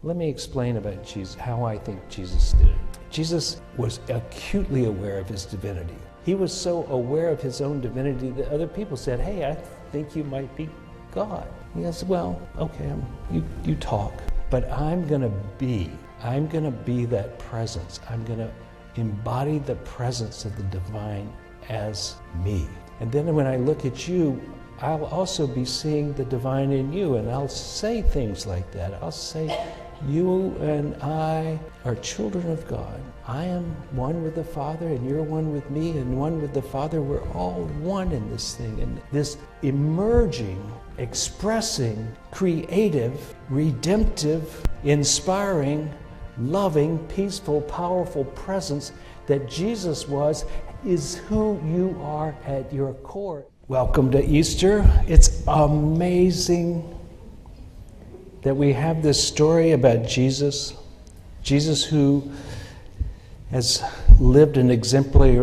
Let me explain about Jesus, how I think Jesus did it. Jesus was acutely aware of his divinity. He was so aware of his own divinity that other people said, hey, I think you might be God. He goes, well, okay, you talk, but I'm gonna be that presence. I'm gonna embody the presence of the divine as me. And then when I look at you, I'll also be seeing the divine in you, and I'll say things like that. I'll say, you and I are children of God. I am one with the Father, and you're one with me, and one with the Father. We're all one in this thing. And this emerging, expressing, creative, redemptive, inspiring, loving, peaceful, powerful presence that Jesus was is who you are at your core. Welcome to Easter. It's amazing that we have this story about Jesus who has lived an exemplary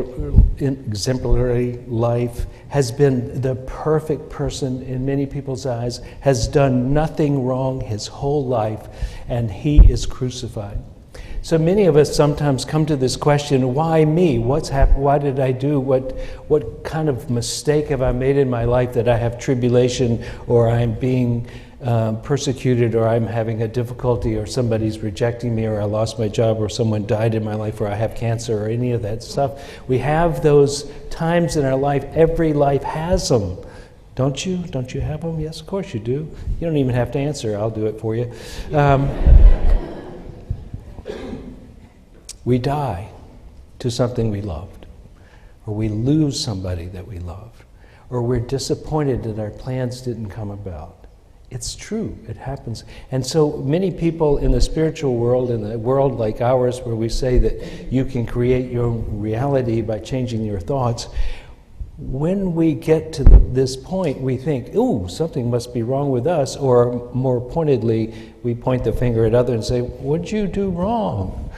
life, has been the perfect person in many people's eyes, has done nothing wrong his whole life, and he is crucified. So many of us sometimes come to this question, why me? What's happened? Why did I do? What kind of mistake have I made in my life that I have tribulation, or I'm being persecuted, or I'm having a difficulty, or somebody's rejecting me, or I lost my job, or someone died in my life, or I have cancer, or any of that stuff. We have those times in our life. Every life has them. Don't you? Don't you have them? Yes, of course you do. You don't even have to answer. I'll do it for you. We die to something we loved, or we lose somebody that we loved, or we're disappointed that our plans didn't come about. It's true, it happens. And so many people in the spiritual world, in a world like ours where we say that you can create your own reality by changing your thoughts, when we get to this point, we think, ooh, something must be wrong with us, or more pointedly, we point the finger at others and say, what'd you do wrong?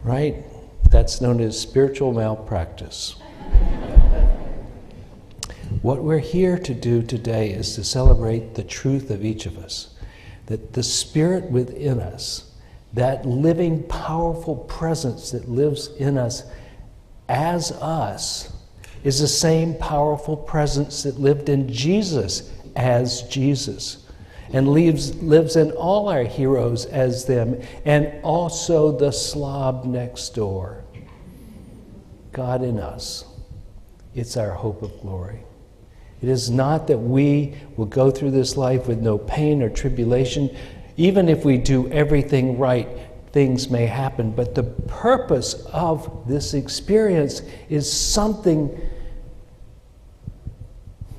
Right? That's known as spiritual malpractice. What we're here to do today is to celebrate the truth of each of us, that the Spirit within us, that living, powerful presence that lives in us as us, is the same powerful presence that lived in Jesus as Jesus, and lives in all our heroes as them, and also the slob next door. God in us. It's our hope of glory. It is not that we will go through this life with no pain or tribulation. Even if we do everything right, things may happen. But the purpose of this experience is something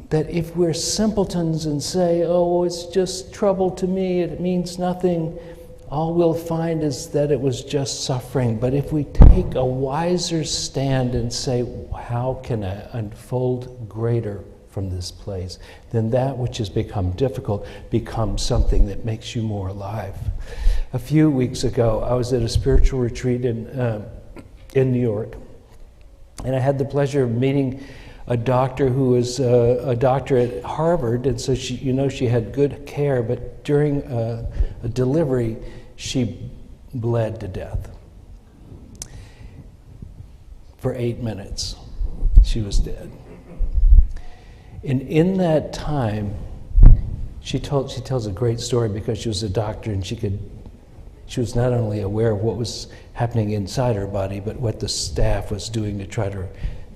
that if we're simpletons and say, oh, it's just trouble to me, it means nothing, all we'll find is that it was just suffering. But if we take a wiser stand and say, how can I unfold greater from this place, then that which has become difficult becomes something that makes you more alive. A few weeks ago, I was at a spiritual retreat in New York, and I had the pleasure of meeting a doctor who was a doctor at Harvard, and so she had good care, but during a delivery, she bled to death. For 8 minutes, she was dead. And in that time, she tells a great story because she was a doctor, and she was not only aware of what was happening inside her body, but what the staff was doing to try to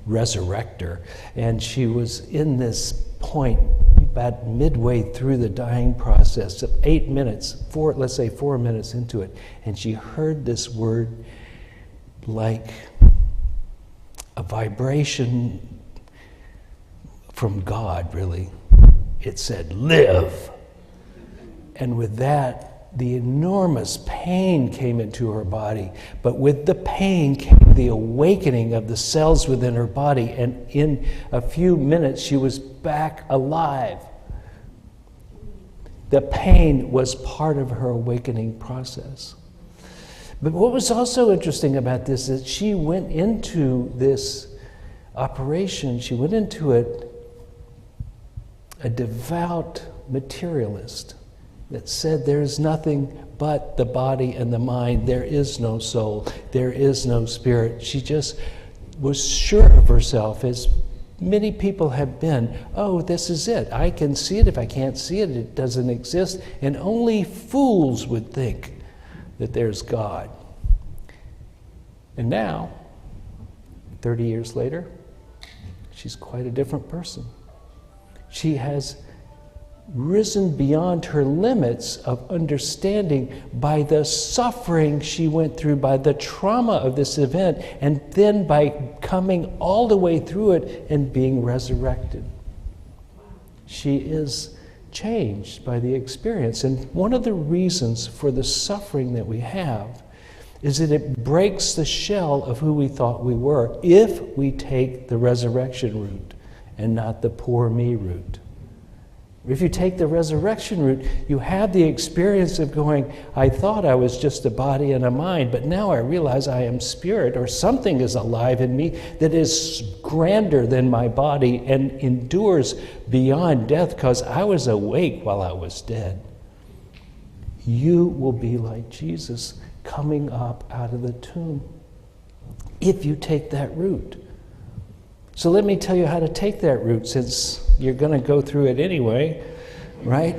resurrect her. And she was in this point about midway through the dying process of 8 minutes, let's say 4 minutes into it, and she heard this word like a vibration from God, really. It said, live. And with that, the enormous pain came into her body, but with the pain came the awakening of the cells within her body, and in a few minutes she was back alive. The pain was part of her awakening process. But what was also interesting about this is she went into this operation, she went into it a devout materialist. that said there is nothing but the body and the mind. There is no soul. There is no spirit. She just was sure of herself, as many people have been. Oh, this is it. I can see it. If I can't see it, it doesn't exist. And only fools would think that there's God. And now, 30 years later, she's quite a different person. She has risen beyond her limits of understanding by the suffering she went through, by the trauma of this event, and then by coming all the way through it and being resurrected. She is changed by the experience. And one of the reasons for the suffering that we have is that it breaks the shell of who we thought we were if we take the resurrection route and not the poor me route. If you take the resurrection route, you have the experience of going, I thought I was just a body and a mind, but now I realize I am spirit, or something is alive in me that is grander than my body and endures beyond death because I was awake while I was dead. You will be like Jesus coming up out of the tomb if you take that route. So let me tell you how to take that route, since you're going to go through it anyway, right?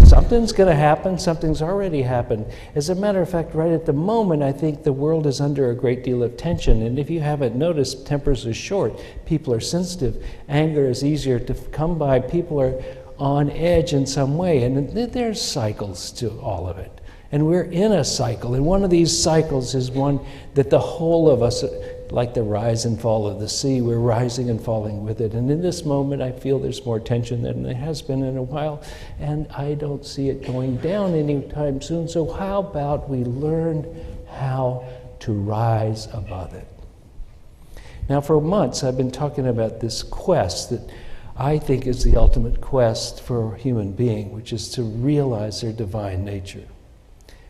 Something's going to happen. Something's already happened. As a matter of fact, right at the moment, I think the world is under a great deal of tension. And if you haven't noticed, tempers are short. People are sensitive. Anger is easier to come by. People are on edge in some way. And there's cycles to all of it. And we're in a cycle. And one of these cycles is one that the whole of us, like the rise and fall of the sea, we're rising and falling with it. And in this moment, I feel there's more tension than there has been in a while, and I don't see it going down anytime soon. So how about we learn how to rise above it? Now, for months, I've been talking about this quest that I think is the ultimate quest for a human being, which is to realize their divine nature.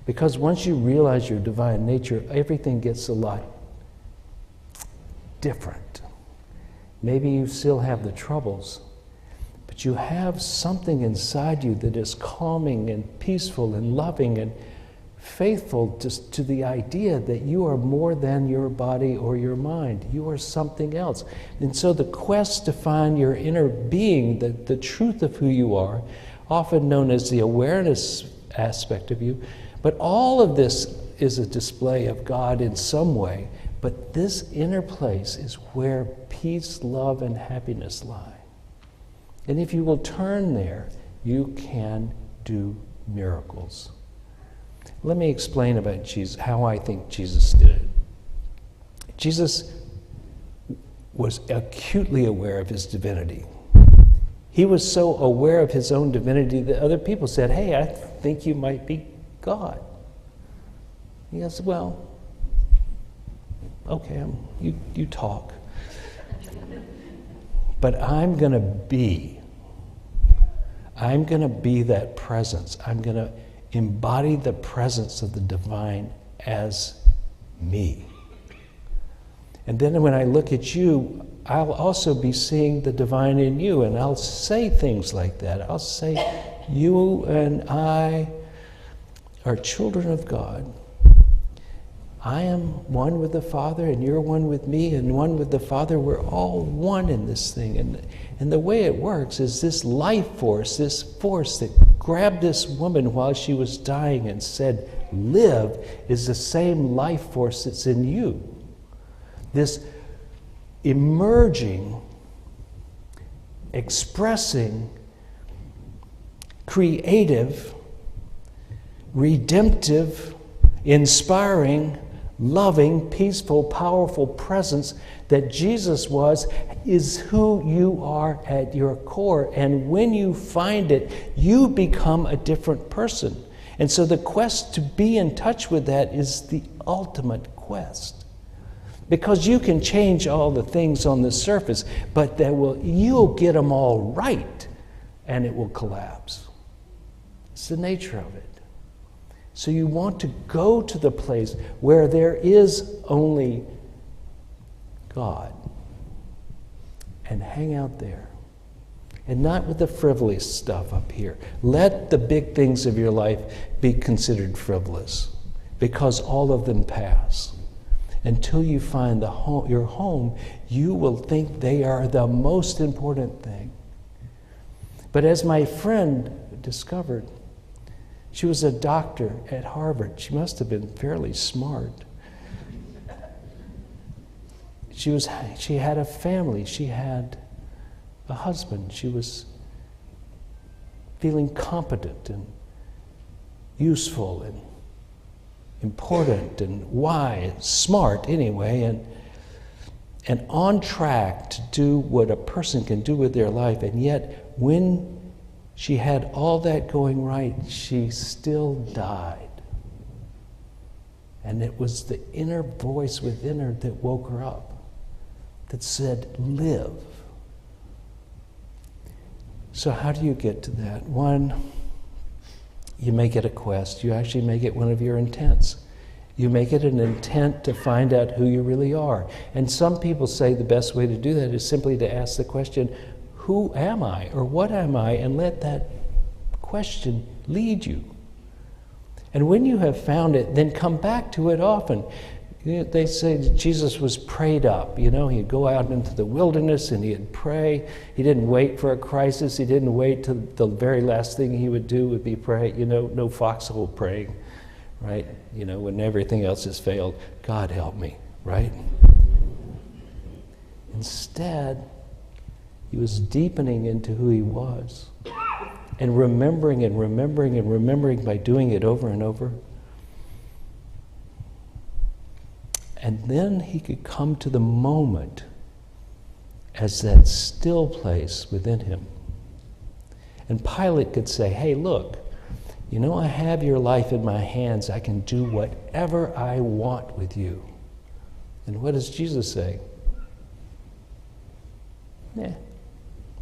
Because once you realize your divine nature, everything gets a lot different. Maybe you still have the troubles, but you have something inside you that is calming and peaceful and loving and faithful to the idea that you are more than your body or your mind. You are something else. And so the quest to find your inner being, the truth of who you are, often known as the awareness aspect of you, but all of this is a display of God in some way. But this inner place is where peace, love, and happiness lie. And if you will turn there, you can do miracles. Let me explain about Jesus, how I think Jesus did it. Jesus was acutely aware of his divinity. He was so aware of his own divinity that other people said, hey, I think you might be God. He goes, well, okay, you talk. But I'm going to be that presence. I'm going to embody the presence of the divine as me. And then when I look at you, I'll also be seeing the divine in you, and I'll say things like that. I'll say, you and I are children of God. I am one with the Father, and you're one with me, and one with the Father. We're all one in this thing. And the way it works is this life force, this force that grabbed this woman while she was dying and said, live, is the same life force that's in you. This emerging, expressing, creative, redemptive, inspiring, loving, peaceful, powerful presence that Jesus was is who you are at your core. And when you find it, you become a different person. And so the quest to be in touch with that is the ultimate quest. Because you can change all the things on the surface, but you'll get them all right, and it will collapse. It's the nature of it. So you want to go to the place where there is only God and hang out there. and not with the frivolous stuff up here. Let the big things of your life be considered frivolous, because all of them pass. Until you find your home, you will think they are the most important thing. But as my friend discovered, she was a doctor at Harvard. She must have been fairly smart. She had a family. She had a husband. She was feeling competent and useful and important and wise, smart anyway, and on track to do what a person can do with their life. And yet, when she had all that going right, she still died. And it was the inner voice within her that woke her up, that said, live. So how do you get to that? One, you make it a quest. You actually make it one of your intents. You make it an intent to find out who you really are. And some people say the best way to do that is simply to ask the question, who am I, or what am I, and let that question lead you. And when you have found it, then come back to it often. You know, they say that Jesus was prayed up. You know, he'd go out into the wilderness and he'd pray. He didn't wait for a crisis. He didn't wait till the very last thing he would do would be pray. You know, no foxhole praying, right? You know, when everything else has failed, God help me, right? Instead, he was deepening into who he was and remembering and remembering and remembering by doing it over and over. And then he could come to the moment as that still place within him. And Pilate could say, hey, look, you know, I have your life in my hands. I can do whatever I want with you. And what does Jesus say?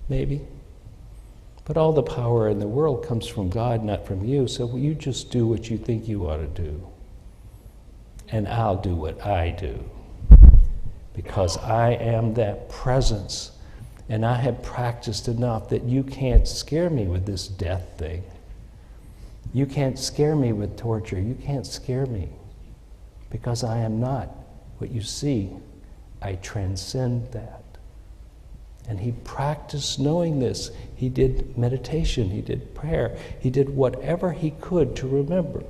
Maybe. But all the power in the world comes from God, not from you. So you just do what you think you ought to do. And I'll do what I do, because I am that presence, and I have practiced enough that you can't scare me with this death thing. You can't scare me with torture. You can't scare me, because I am not what you see. I transcend that. And he practiced knowing this. He did meditation. He did prayer. He did whatever he could to remember.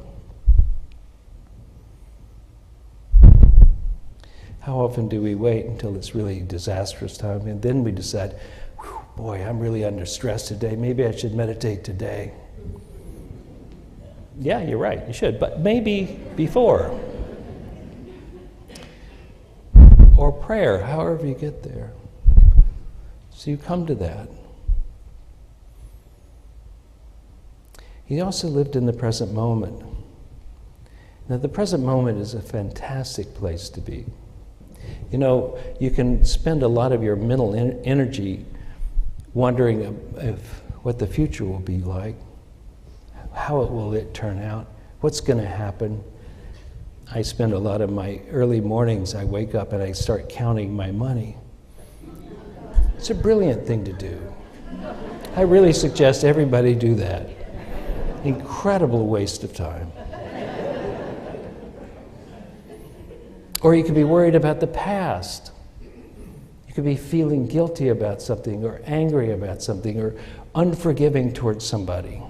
How often do we wait until it's really disastrous time, and then we decide, boy, I'm really under stress today. Maybe I should meditate today. Yeah, you're right, you should, but maybe before. Or prayer, however you get there. So you come to that. He also lived in the present moment. Now, the present moment is a fantastic place to be. You know, you can spend a lot of your mental energy wondering what the future will be like, how will it turn out, what's going to happen. I spend a lot of my early mornings, I wake up and I start counting my money. It's a brilliant thing to do. I really suggest everybody do that. Incredible waste of time. Or you could be worried about the past. You could be feeling guilty about something, or angry about something, or unforgiving towards somebody.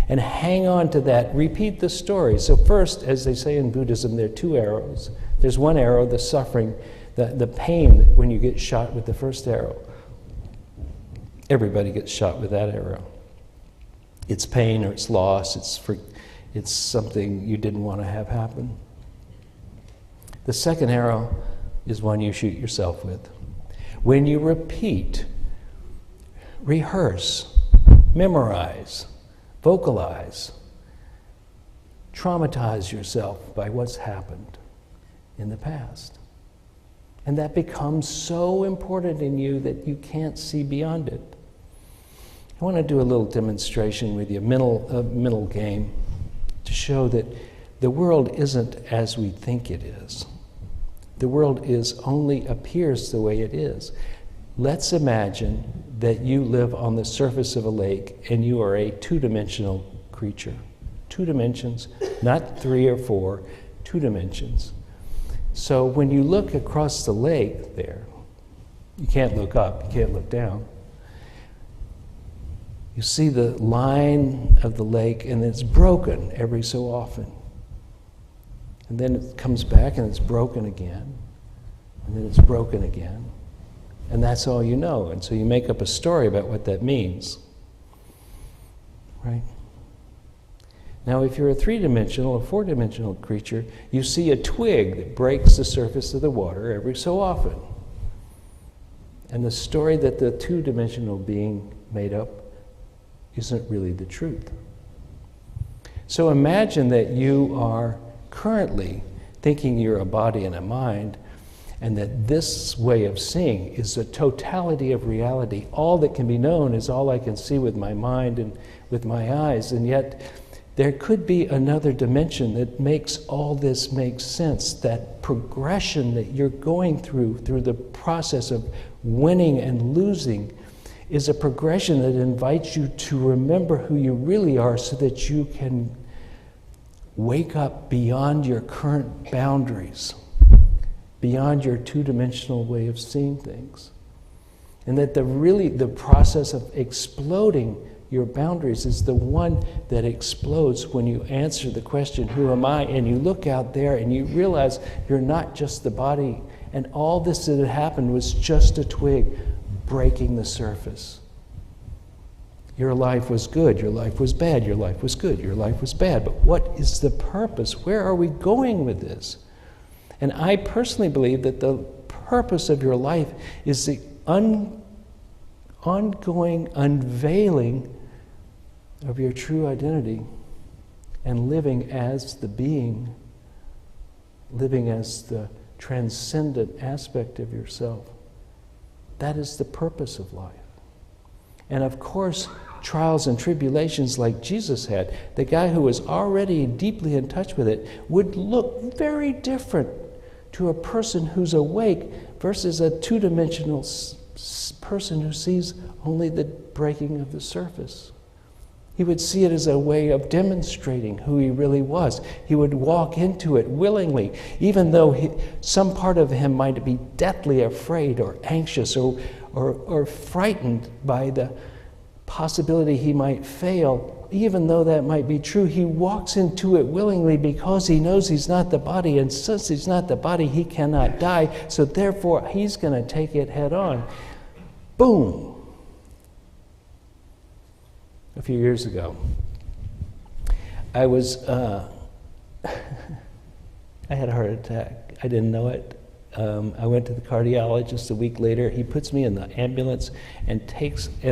And hang on to that. Repeat the story. So first, as they say in Buddhism, there are two arrows. There's one arrow, the suffering, the pain when you get shot with the first arrow. Everybody gets shot with that arrow. It's pain or it's loss. It's something you didn't want to have happen. The second arrow is one you shoot yourself with. When you repeat, rehearse, memorize, vocalize, traumatize yourself by what's happened in the past. And that becomes so important in you that you can't see beyond it. I want to do a little demonstration with you, mental game, to show that the world isn't as we think it is. The world only appears the way it is. Let's imagine that you live on the surface of a lake and you are a two-dimensional creature. 2 dimensions, not 3 or 4, 2 dimensions. So when you look across the lake there, you can't look up, you can't look down. You see the line of the lake, and it's broken every so often. And then it comes back and it's broken again. And then it's broken again. And that's all you know. And so you make up a story about what that means. Right? Now, if you're a 3-dimensional or 4-dimensional creature, you see a twig that breaks the surface of the water every so often. And the story that the 2-dimensional being made up isn't really the truth. So imagine that you are currently thinking you're a body and a mind, and that this way of seeing is the totality of reality. All that can be known is all I can see with my mind and with my eyes, and yet there could be another dimension that makes all this make sense. That progression that you're going through the process of winning and losing, is a progression that invites you to remember who you really are so that you can wake up beyond your current boundaries, beyond your 2-dimensional way of seeing things. And that the process of exploding your boundaries is the one that explodes when you answer the question, who am I? And you look out there and you realize you're not just the body, and all this that had happened was just a twig breaking the surface. Your life was good, your life was bad, your life was good, your life was bad. But what is the purpose? Where are we going with this? And I personally believe that the purpose of your life is the ongoing unveiling of your true identity and living as the being, living as the transcendent aspect of yourself. That is the purpose of life. And of course, trials and tribulations like Jesus had, the guy who was already deeply in touch with it, would look very different to a person who's awake versus a 2-dimensional person who sees only the breaking of the surface. He would see it as a way of demonstrating who he really was. He would walk into it willingly, even though some part of him might be deathly afraid or anxious or frightened by the possibility he might fail. Even though that might be true, he walks into it willingly because he knows he's not the body, and since he's not the body, he cannot die, so therefore he's going to take it head on. Boom! A few years ago, I had a heart attack. I didn't know it. I went to the cardiologist a week later. He puts me in the ambulance and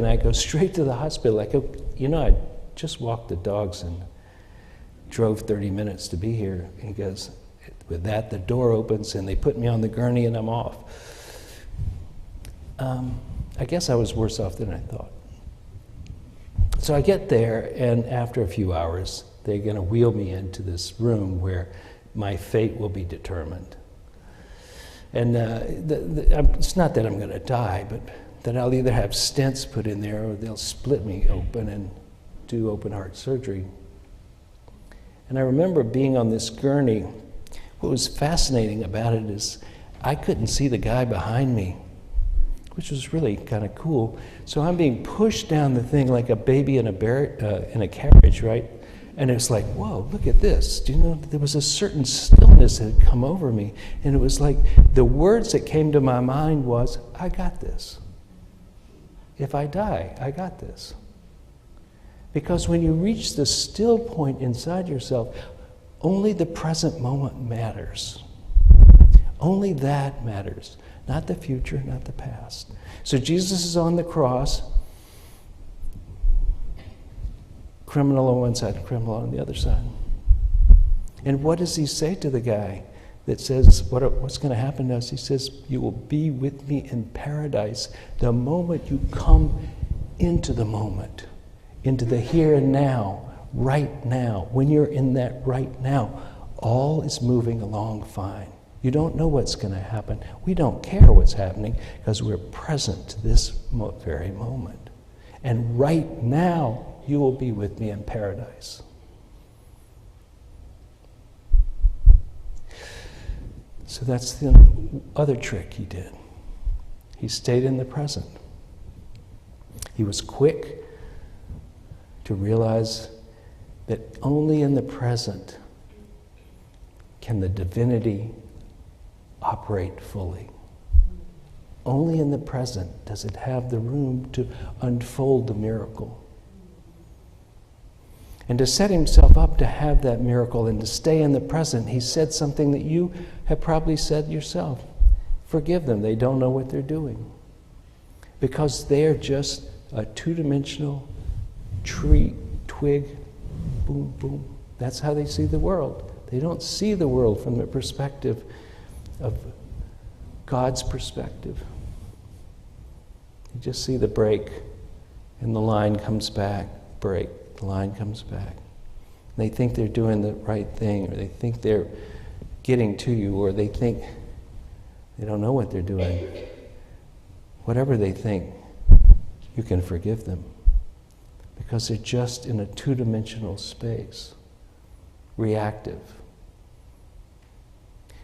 I go straight to the hospital. I go, I just walked the dogs and drove 30 minutes to be here. And he goes, with that, the door opens and they put me on the gurney and I'm off. I guess I was worse off than I thought. So I get there, and after a few hours, they're going to wheel me into this room where my fate will be determined. And it's not that I'm going to die, but that I'll either have stents put in there or they'll split me open and do open heart surgery. And I remember being on this gurney. What was fascinating about it is I couldn't see the guy behind me, which was really kind of cool. So I'm being pushed down the thing like a baby in a carriage, right? And it's like, whoa, look at this. Do you know, there was a certain stillness that had come over me. And it was like, the words that came to my mind was, I got this. If I die, I got this. Because when you reach the still point inside yourself, only the present moment matters. Only that matters. Not the future, not the past. So Jesus is on the cross, criminal on one side, criminal on the other side. And what does he say to the guy that says, what's going to happen to us? He says, you will be with me in paradise the moment you come into the moment, into the here and now, right now. When you're in that right now, all is moving along fine. You don't know what's going to happen. We don't care what's happening because we're present to this very moment. And right now, you will be with me in paradise. So that's the other trick he did. He stayed in the present. He was quick to realize that only in the present can the divinity operate fully. Only in the present does it have the room to unfold the miracle. And to set himself up to have that miracle and to stay in the present, he said something that you have probably said yourself. Forgive them, they don't know what they're doing. Because they're just a two-dimensional tree, twig, boom, boom. That's how they see the world. They don't see the world from the perspective of God's perspective. You just see the break, and the line comes back, break, the line comes back. They think they're doing the right thing, or they think they're getting to you, or they think they don't know what they're doing. Whatever they think, you can forgive them. Because they're just in a two-dimensional space, reactive.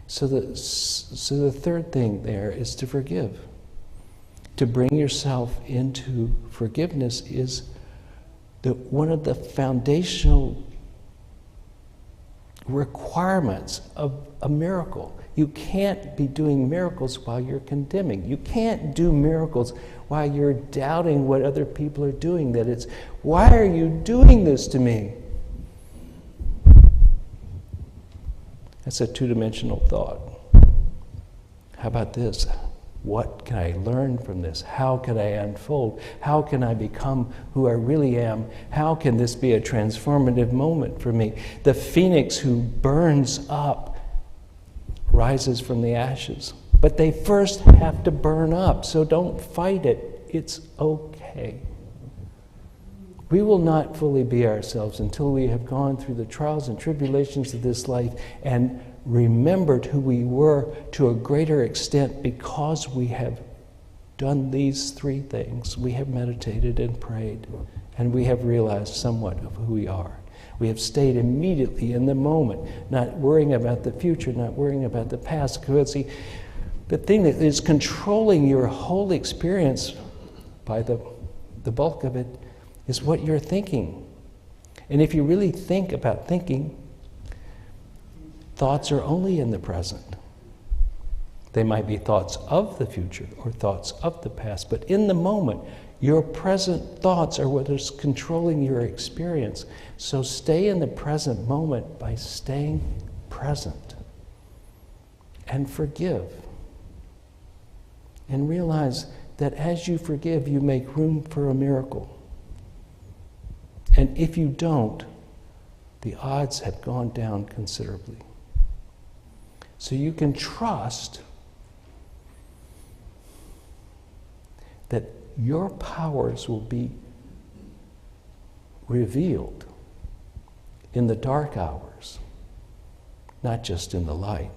So the third thing there is to forgive. To bring yourself into forgiveness is one of the foundational requirements of a miracle. You can't be doing miracles while you're condemning. You can't do miracles while you're doubting what other people are doing. That it's, why are you doing this to me? That's a two-dimensional thought. How about this? What can I learn from this? How can I unfold? How can I become who I really am? How can this be a transformative moment for me? The phoenix who burns up rises from the ashes. But they first have to burn up, so don't fight it. It's okay. We will not fully be ourselves until we have gone through the trials and tribulations of this life and remembered who we were to a greater extent because we have done these three things. We have meditated and prayed, and we have realized somewhat of who we are. We have stayed immediately in the moment, not worrying about the future, not worrying about the past. Because see, the thing that is controlling your whole experience by the bulk of it is what you're thinking. And if you really think about thinking, thoughts are only in the present. They might be thoughts of the future or thoughts of the past, but in the moment, your present thoughts are what is controlling your experience. So stay in the present moment by staying present. And forgive. And realize that as you forgive, you make room for a miracle. And if you don't, the odds have gone down considerably. So you can trust that your powers will be revealed in the dark hours, not just in the light.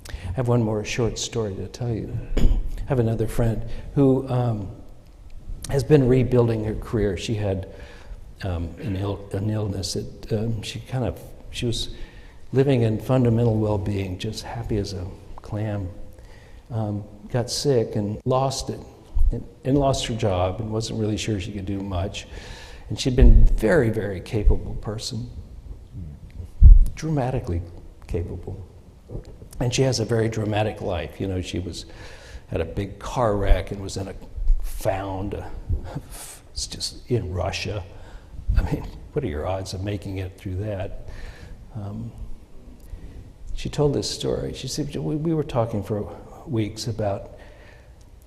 I have one more short story to tell you. I have another friend who has been rebuilding her career. She had an illness that she was living in fundamental well-being, just happy as a clam. Got sick and lost it, and lost her job, and wasn't really sure she could do much. And she'd been a very, very capable person, dramatically capable. And she has a very dramatic life. You know, she had a big car wreck and was in it's just in Russia. I mean, what are your odds of making it through that? She told this story. She said, we were talking for weeks about,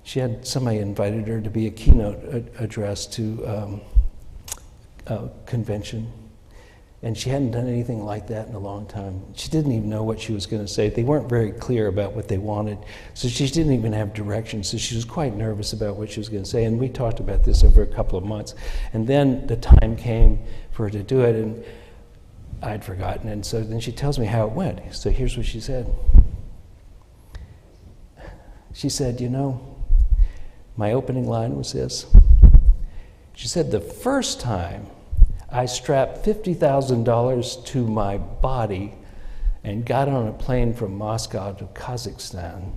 she had somebody invited her to be a keynote address to a convention, and she hadn't done anything like that in a long time. She didn't even know what she was going to say. They weren't very clear about what they wanted, so she didn't even have direction, so she was quite nervous about what she was going to say, and we talked about this over a couple of months. And then the time came for her to do it, and I'd forgotten, and so then she tells me how it went. So here's what she said. She said, my opening line was this. She said, the first time I strapped $50,000 to my body and got on a plane from Moscow to Kazakhstan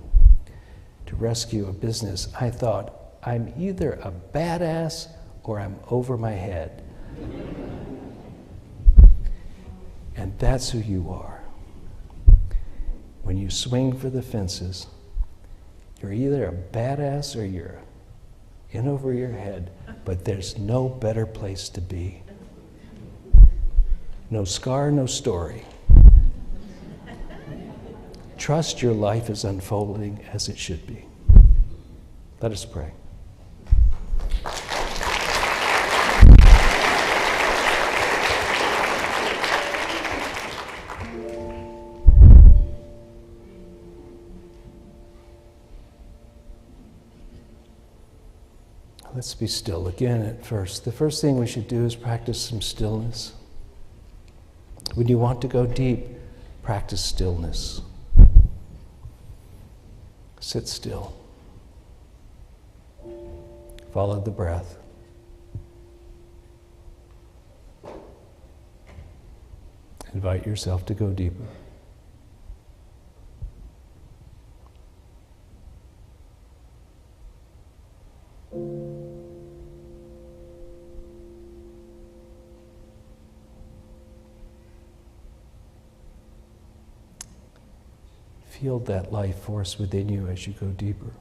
to rescue a business, I thought, I'm either a badass or I'm over my head. And that's who you are. When you swing for the fences, you're either a badass or you're in over your head, but there's no better place to be. No scar, no story. Trust your life is unfolding as it should be. Let us pray. Let's be still again at first. The first thing we should do is practice some stillness. When you want to go deep, practice stillness. Sit still. Follow the breath. Invite yourself to go deeper. Feel that life force within you as you go deeper.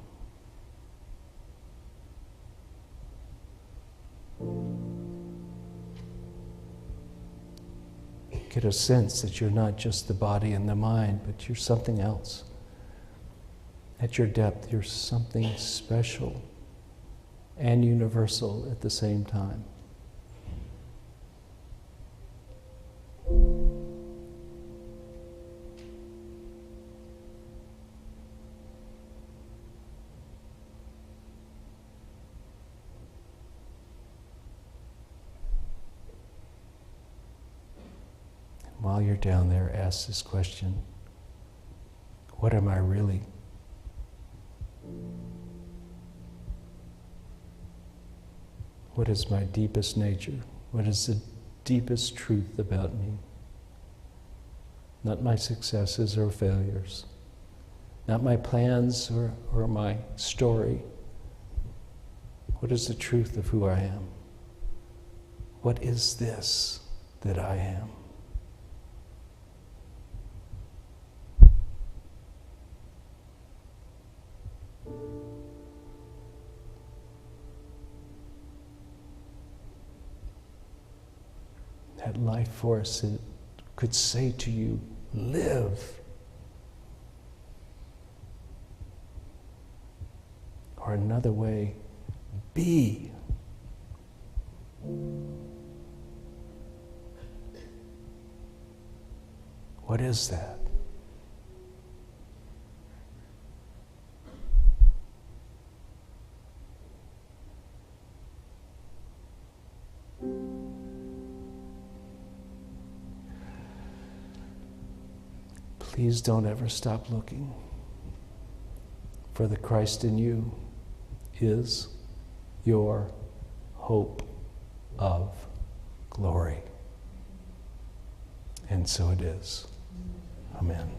Get a sense that you're not just the body and the mind, but you're something else. At your depth, you're something special and universal at the same time. While you're down there, ask this question: what am I really? What is my deepest nature? What is the deepest truth about me? Not my successes or failures, not my plans or my story. What is the truth of who I am? What is this that I am? That life force that could say to you, live. Or another way, be. What is that? Please don't ever stop looking, for the Christ in you is your hope of glory. And so it is. Amen.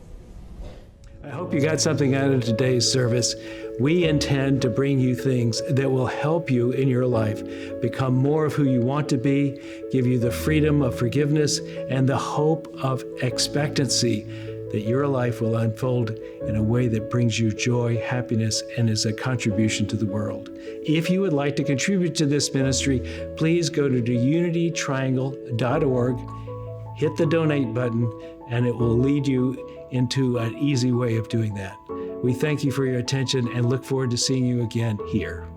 I hope you got something out of today's service. We intend to bring you things that will help you in your life become more of who you want to be, give you the freedom of forgiveness and the hope of expectancy that your life will unfold in a way that brings you joy, happiness, and is a contribution to the world. If you would like to contribute to this ministry, please go to unitytriangle.org, hit the donate button, and it will lead you into an easy way of doing that. We thank you for your attention and look forward to seeing you again here.